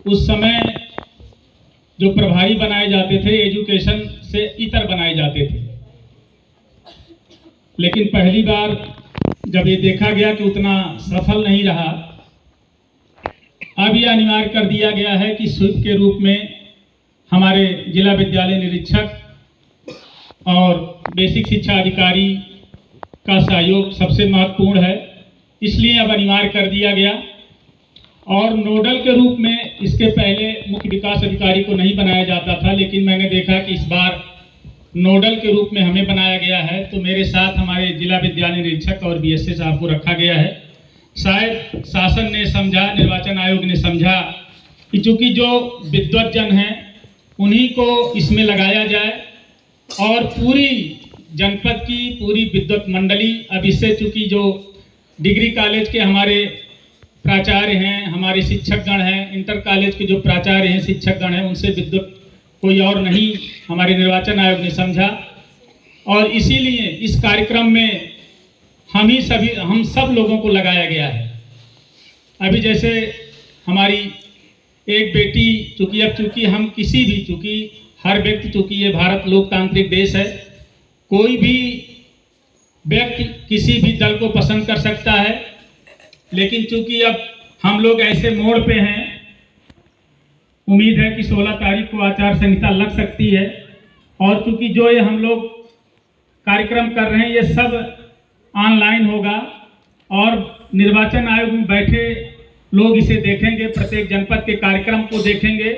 उस समय जो प्रभारी बनाए जाते थे एजुकेशन से इतर बनाए जाते थे, लेकिन पहली बार जब ये देखा गया कि उतना सफल नहीं रहा, अब यह अनिवार्य कर दिया गया है कि स्वीप के रूप में हमारे जिला विद्यालय निरीक्षक और बेसिक शिक्षा अधिकारी का सहयोग सबसे महत्वपूर्ण है, इसलिए अब अनिवार्य कर दिया गया। और नोडल के रूप में इसके पहले मुख्य विकास अधिकारी को नहीं बनाया जाता था, लेकिन मैंने देखा कि इस बार नोडल के रूप में हमें बनाया गया है, तो मेरे साथ हमारे जिला विद्यालय निरीक्षक और बीएसए साहब को रखा गया है। शायद शासन ने समझा, निर्वाचन आयोग ने समझा कि चूंकि जो विद्वतजन हैं उन्हीं को इसमें लगाया जाए और पूरी जनपद की पूरी विद्वत मंडली, अब इससे चूंकि जो डिग्री कॉलेज के हमारे प्राचार्य हैं, हमारे शिक्षकगण हैं, इंटर कॉलेज के जो प्राचार्य हैं, शिक्षकगण हैं, उनसे विद्वत कोई और नहीं हमारे निर्वाचन आयोग ने समझा। और इसीलिए इस कार्यक्रम में हम सब लोगों को लगाया गया है। अभी जैसे हमारी एक बेटी, चूंकि हम किसी भी, चूंकि हर व्यक्ति, चूंकि ये भारत लोकतांत्रिक देश है, कोई भी व्यक्ति किसी भी दल को पसंद कर सकता है, लेकिन चूंकि अब हम लोग ऐसे मोड़ पे हैं, उम्मीद है कि 16 तारीख को आचार संहिता लग सकती है, और चूंकि जो ये हम लोग कार्यक्रम कर रहे हैं ये सब ऑनलाइन होगा और निर्वाचन आयोग में बैठे लोग इसे देखेंगे, प्रत्येक जनपद के कार्यक्रम को देखेंगे।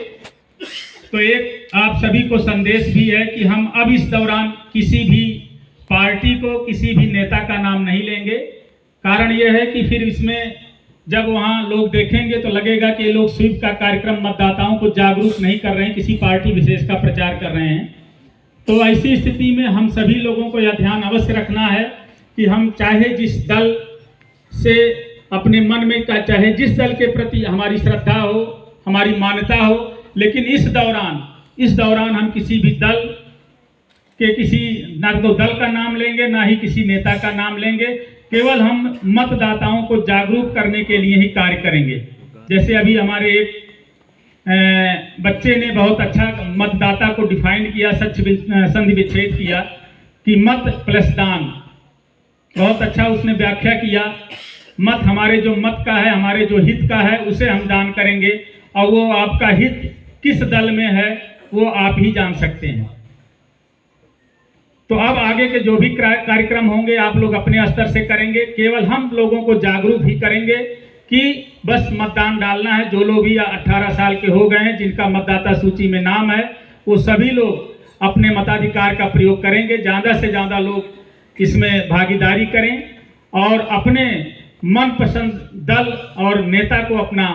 तो एक आप सभी को संदेश भी है कि हम अब इस दौरान किसी भी पार्टी को, किसी भी नेता का नाम नहीं लेंगे। कारण यह है कि फिर इसमें जब वहाँ लोग देखेंगे तो लगेगा कि ये लोग स्वीप का कार्यक्रम मतदाताओं को जागरूक नहीं कर रहे हैं, किसी पार्टी विशेष का प्रचार कर रहे हैं। तो ऐसी स्थिति में हम सभी लोगों को यह ध्यान अवश्य रखना है कि हम चाहे जिस दल से अपने मन में, चाहे जिस दल के प्रति हमारी श्रद्धा हो, हमारी मान्यता हो, लेकिन इस दौरान हम किसी भी दल के, ना तो दल का नाम लेंगे, ना ही किसी नेता का नाम लेंगे। केवल हम मतदाताओं को जागरूक करने के लिए ही कार्य करेंगे। जैसे अभी हमारे एक बच्चे ने बहुत अच्छा मतदाता को डिफाइन किया, संधि विच्छेद किया कि मत प्लस दान, बहुत अच्छा उसने व्याख्या किया। मत हमारे जो मत का है, हमारे जो हित का है, उसे हम दान करेंगे, और वो आपका हित किस दल में है वो आप ही जान सकते हैं। तो अब आगे के जो भी कार्यक्रम होंगे आप लोग अपने स्तर से करेंगे, केवल हम लोगों को जागरूक ही करेंगे कि बस मतदान डालना है। जो लोग भी 18 साल के हो गए हैं, जिनका मतदाता सूची में नाम है, वो सभी लोग अपने मताधिकार का प्रयोग करेंगे। ज़्यादा से ज़्यादा लोग इसमें भागीदारी करें और अपने मनपसंद दल और नेता को अपना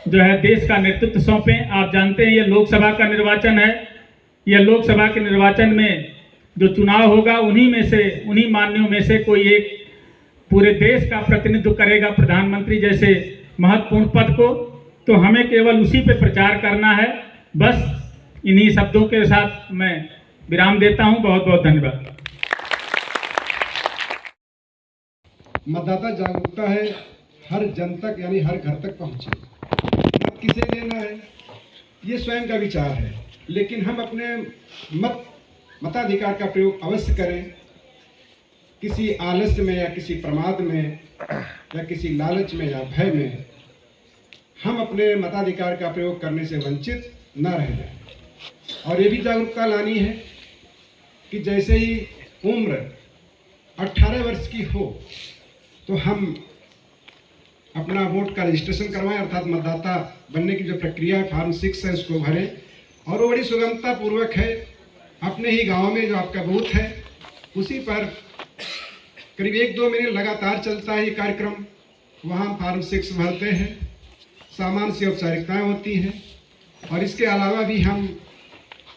जो है देश का नेतृत्व सौंपें। आप जानते हैं ये लोकसभा का निर्वाचन है। यह लोकसभा के निर्वाचन में जो चुनाव होगा उन्हीं मान्यों में से कोई एक पूरे देश का प्रतिनिधित्व करेगा, प्रधानमंत्री जैसे महत्वपूर्ण पद को। तो हमें केवल उसी पे प्रचार करना है। बस इन्हीं शब्दों के साथ मैं विराम देता हूं। बहुत बहुत धन्यवाद। मतदाता जागरूकता है, हर जन तक यानी हर घर तक पहुंचे। मत किसे लेना है ये स्वयं का विचार है, लेकिन हम अपने मताधिकार का प्रयोग अवश्य करें। किसी आलस्य में या किसी प्रमाद में या किसी लालच में या भय में हम अपने मताधिकार का प्रयोग करने से वंचित न रह जाएं। और ये भी जागरूकता लानी है कि जैसे ही उम्र 18 वर्ष की हो तो हम अपना वोट का रजिस्ट्रेशन करवाएं, अर्थात मतदाता बनने की जो प्रक्रिया है, फॉर्म 6 है, उसको भरें। और वो बड़ी सुगमता पूर्वक है। अपने ही गांव में जो आपका बूथ है उसी पर करीब 1-2 मिनट लगातार चलता है ये कार्यक्रम। वहाँ हम फॉर्म 6 भरते हैं, सामान्य सी औपचारिकताएँ होती हैं। और इसके अलावा भी हम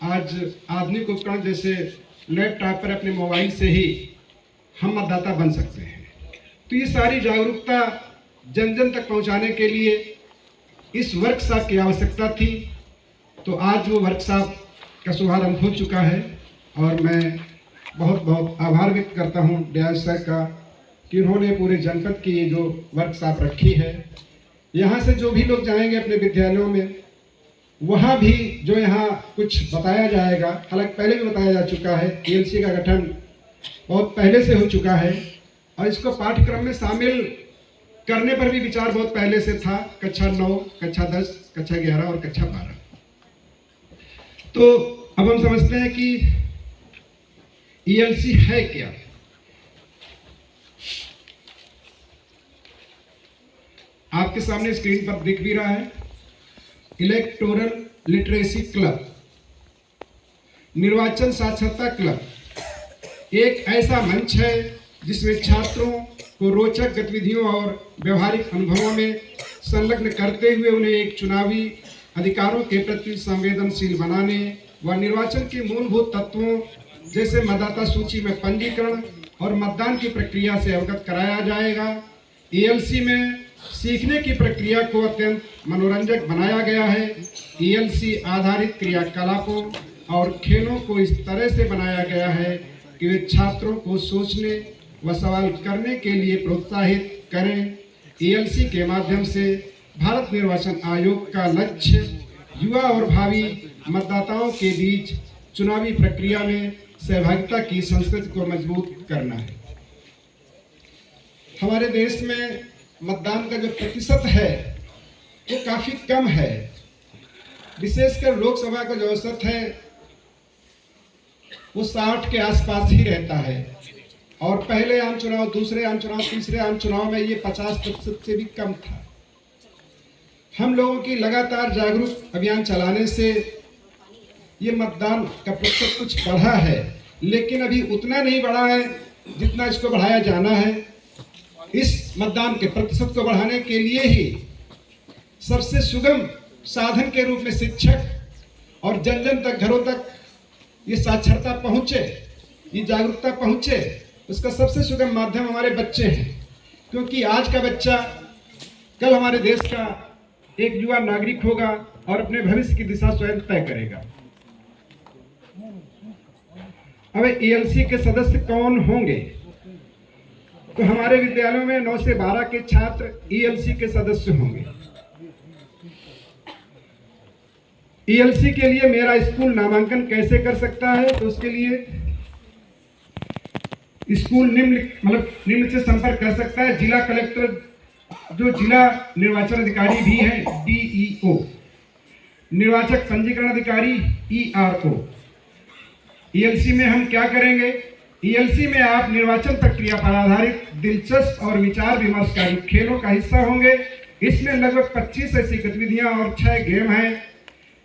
आज आधुनिक उपकरण जैसे लैपटॉप पर अपने मोबाइल से ही हम मतदाता बन सकते हैं। तो ये सारी जागरूकता जन जन तक पहुंचाने के लिए इस वर्कशॉप की आवश्यकता थी। तो आज वो वर्कशॉप का शुभारंभ हो चुका है और मैं बहुत बहुत आभार व्यक्त करता हूं डीआई सर का कि उन्होंने पूरे जनपद की ये जो वर्कशॉप रखी है। यहाँ से जो भी लोग जाएंगे अपने विद्यालयों में वहाँ भी जो यहाँ कुछ बताया जाएगा, हालांकि पहले भी बताया जा चुका है, ईएलसी का गठन बहुत पहले से हो चुका है और इसको पाठ्यक्रम में शामिल करने पर भी विचार बहुत पहले से था, कक्षा 9, कक्षा 10, कक्षा 11 और कक्षा 12। तो अब हम समझते हैं कि ईएलसी है क्या। आपके सामने स्क्रीन पर दिख भी रहा है, इलेक्टोरल लिटरेसी क्लब, निर्वाचन साक्षरता क्लब एक ऐसा मंच है जिसमें छात्रों को रोचक गतिविधियों और व्यवहारिक अनुभवों में संलग्न करते हुए उन्हें एक चुनावी अधिकारों के प्रति संवेदनशील बनाने व निर्वाचन के मूलभूत तत्वों जैसे मतदाता सूची में पंजीकरण और मतदान की प्रक्रिया से अवगत कराया जाएगा। ईएलसी में सीखने की प्रक्रिया को अत्यंत मनोरंजक बनाया गया है। ईएलसी आधारित क्रियाकलापों और खेलों को इस तरह से बनाया गया है कि वे छात्रों को सोचने व सवाल करने के लिए प्रोत्साहित करें। ईएलसी के माध्यम से भारत निर्वाचन आयोग का लक्ष्य युवा और भावी मतदाताओं के बीच चुनावी प्रक्रिया में सहभागिता की संस्कृति को मजबूत करना है। हमारे देश में मतदान का जो प्रतिशत है वो काफ़ी कम है, विशेषकर लोकसभा का जो औसत है वो 60 के आसपास ही रहता है और पहले आम चुनाव, दूसरे आम चुनाव, तीसरे आम चुनाव में ये 50% से भी कम था। हम लोगों की लगातार जागरूक अभियान चलाने से ये मतदान का प्रतिशत कुछ बढ़ा है, लेकिन अभी उतना नहीं बढ़ा है जितना इसको बढ़ाया जाना है। इस मतदान के प्रतिशत को बढ़ाने के लिए ही सबसे सुगम साधन के रूप में शिक्षक और जन जन तक, घरों तक ये साक्षरता पहुँचे, ये जागरूकता पहुँचे, उसका सबसे सुगम माध्यम हमारे बच्चे हैं। क्योंकि आज का बच्चा कल हमारे देश का एक युवा नागरिक होगा और अपने भविष्य की दिशा स्वयं तय करेगा। अब ईएलसी के सदस्य कौन होंगे? तो हमारे विद्यालयों में 9 से 12 के छात्र ईएलसी के सदस्य होंगे। ईएलसी के लिए मेरा स्कूल नामांकन कैसे कर सकता है? तो उसके लिए स्कूल निम्न से संपर्क कर सकता है। जिला कलेक्टर जो जिला निर्वाचन अधिकारी भी है DEO, निर्वाचक पंजीकरण अधिकारी ERO। ईएलसी में हम क्या करेंगे? ईएलसी में आप निर्वाचन प्रक्रिया पर आधारित दिलचस्प और विचार विमर्शकारी खेलों का हिस्सा होंगे। इसमें लगभग 25 ऐसी गतिविधियां और 6 गेम हैं।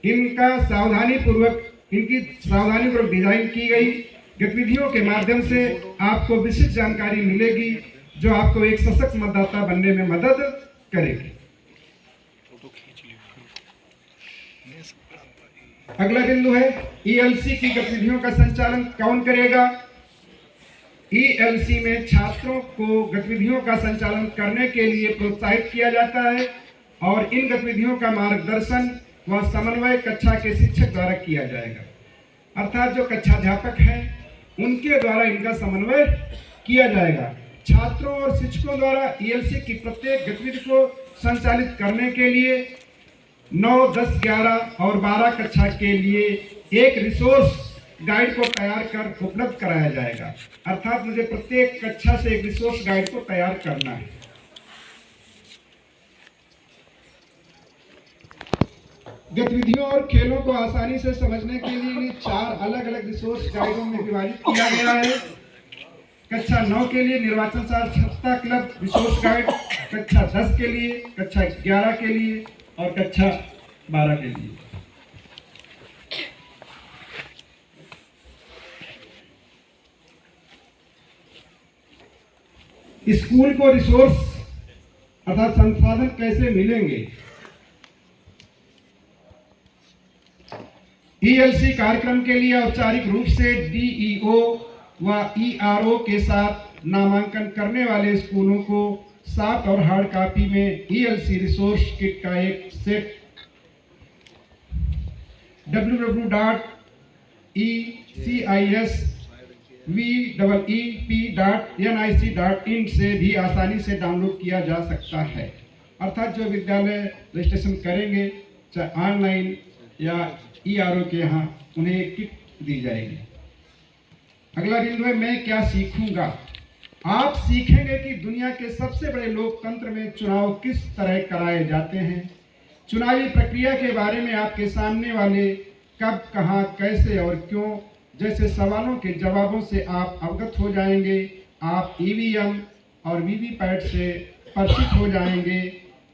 इनकी सावधानीपूर्वक डिजाइन की गई गतिविधियों के माध्यम से आपको विशिष्ट जानकारी मिलेगी जो आपको एक सशक्त मतदाता बनने में मदद करेगी। अगला बिंदु है ईएलसी की गतिविधियों का संचालन कौन करेगा? ईएलसी में छात्रों को गतिविधियों का संचालन करने के लिए प्रोत्साहित किया जाता है और इन गतिविधियों का मार्गदर्शन व समन्वय कक्षा के शिक्षक द्वारा किया जाएगा। अर्थात जो कक्षाध्यापक हैं उनके द्वारा इनका समन्वय किया जाएगा। छात्रों और शिक्षकों द्वारा ईएलसी की प्रत्येक गतिविधि को संचालित करने के लिए 9, 10, 11 और 12 कक्षा के लिए एक रिसोर्स गाइड को तैयार कर उपलब्ध कराया जाएगा। अर्थात मुझे प्रत्येक कक्षा से एक रिसोर्स गाइड को तैयार करना है। गतिविधियों और खेलों को आसानी से समझने के लिए 4 अलग अलग रिसोर्स गाइडों में विभाजित किया गया है। कक्षा 9 के लिए निर्वाचन साक्षरता क्लब रिसोर्स गाइड, कक्षा 10 के लिए, कक्षा 11 के लिए और कक्षा 12 के लिए। स्कूल को रिसोर्स अर्थात संसाधन कैसे मिलेंगे? ईएलसी कार्यक्रम के लिए औपचारिक रूप से DEO व ERO के साथ नामांकन करने वाले स्कूलों को सॉफ्ट और हार्ड कॉपी में ईएलसी रिसोर्स किट का एक सेट www.ecisvep.nic.in से भी आसानी से डाउनलोड किया जा सकता है। अर्थात जो विद्यालय रजिस्ट्रेशन करेंगे चाहे ऑनलाइन या ERO के यहाँ उन्हें एक किट दी जाएगी। अगला बिंदु है मैं क्या सीखूंगा। आप सीखेंगे कि दुनिया के सबसे बड़े लोकतंत्र में चुनाव किस तरह कराए जाते हैं। चुनावी प्रक्रिया के बारे में आपके सामने वाले कब, कहाँ, कैसे और क्यों जैसे सवालों के जवाबों से आप अवगत हो जाएंगे। आप EVM और VVPAT से परिचित हो जाएंगे।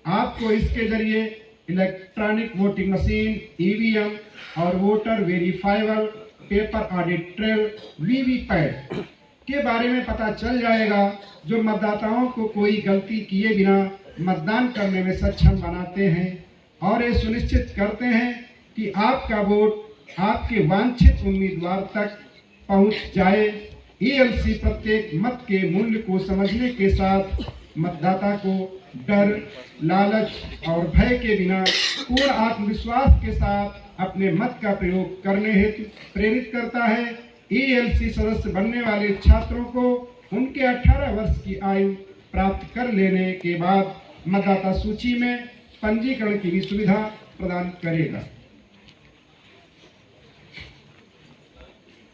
आपको इसके जरिए इलेक्ट्रॉनिक वोटिंग मशीन, EVM और voter verifiable paper audit trail VVPAT के बारे में पता चल जाएगा, जो मतदाताओं को कोई गलती किए बिना मतदान करने में सक्षम बनाते हैं और ये सुनिश्चित करते हैं कि आपका वोट आपके वांछित उम्मीदवार तक पहुंच जाए। ELC प्रत्येक मत के मूल्य को समझने के साथ मतदाता को डर, लालच और भय के बिना पूर्ण आत्मविश्वास के साथ अपने मत का प्रयोग करने हेतु प्रेरित करता है। ELC सदस्य बनने वाले छात्रों को उनके 18 वर्ष की आयु प्राप्त कर लेने के बाद मतदाता सूची में पंजीकरण की भी सुविधा प्रदान करेगा।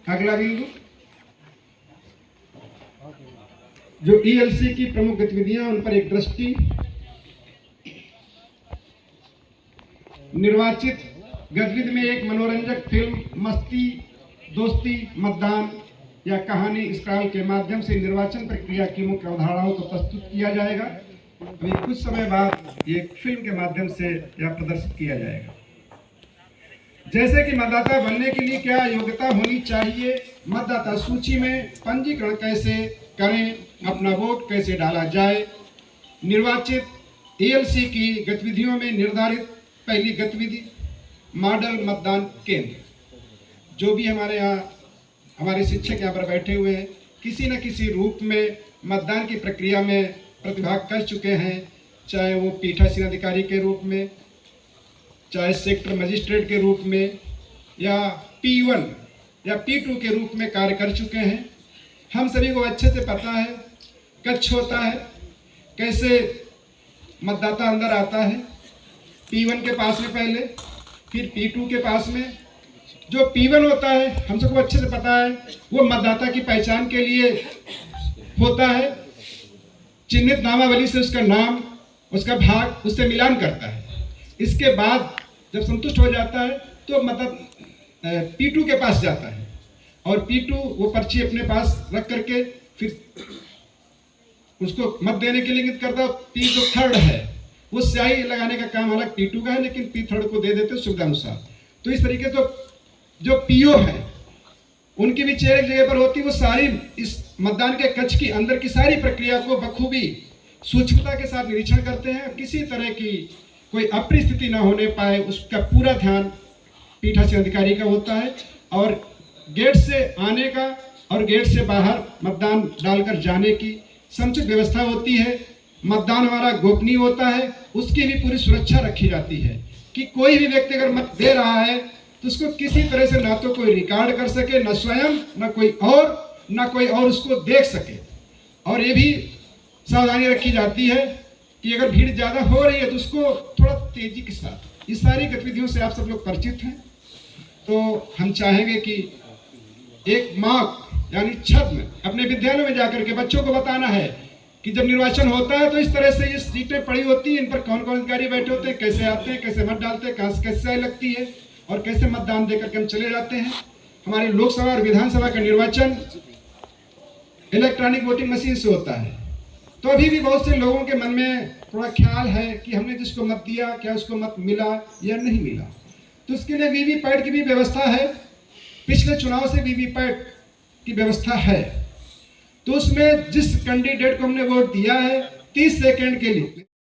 अगला बिंदु, जो ELC की प्रमुख गतिविधियां उन पर एक दृष्टि। निर्वाचित गतिविधि में एक मनोरंजक फिल्म, मस्ती, दोस्ती, मतदान या कहानी स्क्रॉल के माध्यम से निर्वाचन प्रक्रिया की मुख्य अवधारणाओं को प्रस्तुत किया जाएगा। अभी कुछ समय बाद ये फिल्म के माध्यम से यह प्रदर्शित किया जाएगा। जैसे कि मतदाता बनने के लिए क्या योग्यता होनी चाहिए, मतदाता सूची में पंजीकरण कैसे करें, अपना वोट कैसे डाला जाए। निर्वाचित ELC की गतिविधियों में निर्धारित पहली गतिविधि मॉडल मतदान केंद्र। जो भी हमारे यहाँ हमारे शिक्षक यहाँ पर बैठे हुए हैं, किसी न किसी रूप में मतदान की प्रक्रिया में प्रतिभाग कर चुके हैं, चाहे वो पीठासीन अधिकारी के रूप में, चाहे सेक्टर मजिस्ट्रेट के रूप में, या P1 या P2 के रूप में कार्य कर चुके हैं। हम सभी को अच्छे से पता है कक्ष होता है, कैसे मतदाता अंदर आता है। P1 के पास में पहले, फिर P2 के पास में। जो P1 होता है हम सबको अच्छे से पता है, वो मतदाता की पहचान के लिए होता है। चिन्हित नामावली से उसका नाम, उसका भाग, उससे मिलान करता है। इसके बाद जब संतुष्ट हो जाता है तो मतलब P2 के पास जाता है और P2 वो पर्ची अपने पास रख करके फिर उसको मत देने के लिए इंगित करता है। P जो थर्ड है, वो स्याही लगाने का काम अलग P2 का है, लेकिन P थर्ड को दे देते सुविधा अनुसार। तो इस तरीके से जो PO है उनकी भी चेयर एक जगह पर होती है। वो सारी इस मतदान के कक्ष की अंदर की सारी प्रक्रिया को बखूबी सूक्ष्मता के साथ निरीक्षण करते हैं। किसी तरह की कोई अप्रिय स्थिति न होने पाए, उसका पूरा ध्यान पीठासीन अधिकारी का होता है। और गेट से आने का और गेट से बाहर मतदान डालकर जाने की समुचित व्यवस्था होती है। मतदान हमारा गोपनीय होता है, उसकी भी पूरी सुरक्षा रखी जाती है कि कोई भी व्यक्ति अगर मत दे रहा है तो उसको किसी तरह से ना तो कोई रिकॉर्ड कर सके, न स्वयं, न कोई और उसको देख सके। और ये भी सावधानी रखी जाती है कि अगर भीड़ ज़्यादा हो रही है तो उसको थोड़ा तेजी के साथ, इस सारी गतिविधियों से आप सब लोग परिचित हैं। तो हम चाहेंगे कि एक मॉक यानी छद्म अपने विद्यालयों में जाकर के बच्चों को बताना है कि जब निर्वाचन होता है तो इस तरह से ये सीटें पड़ी होती हैं, इन पर कौन कौन अधिकारी बैठे होते हैं, कैसे आते हैं, कैसे मत डालते हैं, कहाँ से कैसे स्याही लगती है और कैसे मतदान देकर के हम चले जाते हैं। हमारे लोकसभा और विधानसभा का निर्वाचन इलेक्ट्रॉनिक वोटिंग मशीन से होता है। तो अभी भी बहुत से लोगों के मन में थोड़ा ख्याल है कि हमने जिसको मत दिया क्या उसको मत मिला या नहीं मिला। तो उसके लिए VVPAT की भी व्यवस्था है। पिछले चुनाव से VVPAT की व्यवस्था है। तो उसमें जिस कैंडिडेट को हमने वोट दिया है 30 सेकंड के लिए